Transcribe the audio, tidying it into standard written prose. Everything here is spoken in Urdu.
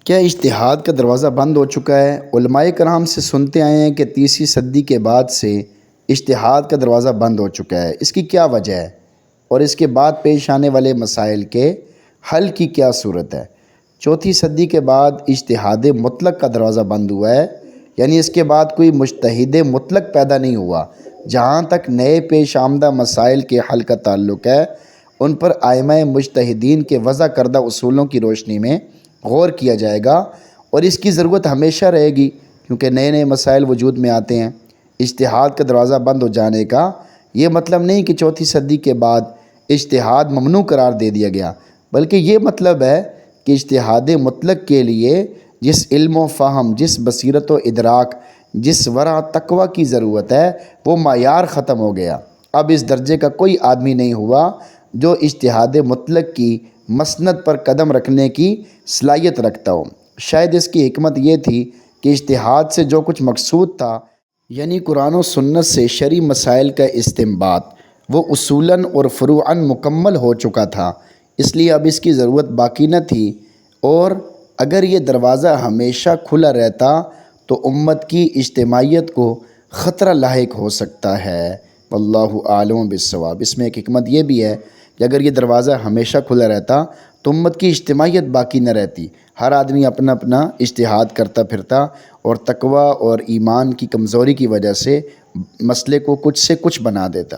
کیا اجتہاد کا دروازہ بند ہو چکا ہے؟ علماء کرام سے سنتے آئے ہیں کہ تیسری صدی کے بعد سے اجتہاد کا دروازہ بند ہو چکا ہے۔ اس کی کیا وجہ ہے اور اس کے بعد پیش آنے والے مسائل کے حل کی کیا صورت ہے؟ چوتھی صدی کے بعد اجتہاد مطلق کا دروازہ بند ہوا ہے، یعنی اس کے بعد کوئی مجتہد مطلق پیدا نہیں ہوا۔ جہاں تک نئے پیش آمدہ مسائل کے حل کا تعلق ہے، ان پر ائمہ مجتہدین کے وضع کردہ اصولوں کی روشنی میں غور کیا جائے گا، اور اس کی ضرورت ہمیشہ رہے گی کیونکہ نئے نئے مسائل وجود میں آتے ہیں۔ اجتہاد کا دروازہ بند ہو جانے کا یہ مطلب نہیں کہ چوتھی صدی کے بعد اجتہاد ممنوع قرار دے دیا گیا، بلکہ یہ مطلب ہے کہ اجتہاد مطلق کے لیے جس علم و فہم، جس بصیرت و ادراک، جس ورع تقوی کی ضرورت ہے، وہ معیار ختم ہو گیا۔ اب اس درجے کا کوئی آدمی نہیں ہوا جو اجتہاد مطلق کی مسند پر قدم رکھنے کی صلاحیت رکھتا ہو۔ شاید اس کی حکمت یہ تھی کہ اجتہاد سے جو کچھ مقصود تھا، یعنی قرآن و سنت سے شرعی مسائل کا استنباط، وہ اصولاً اور فروعاً مکمل ہو چکا تھا، اس لیے اب اس کی ضرورت باقی نہ تھی۔ اور اگر یہ دروازہ ہمیشہ کھلا رہتا تو امت کی اجتماعیت کو خطرہ لاحق ہو سکتا ہے۔ واللہ اعلم بالصواب۔ اس میں ایک حکمت یہ بھی ہے کہ اگر یہ دروازہ ہمیشہ کھلا رہتا تو امت کی اجتماعیت باقی نہ رہتی، ہر آدمی اپنا اپنا اجتہاد کرتا پھرتا اور تقوی اور ایمان کی کمزوری کی وجہ سے مسئلے کو کچھ سے کچھ بنا دیتا۔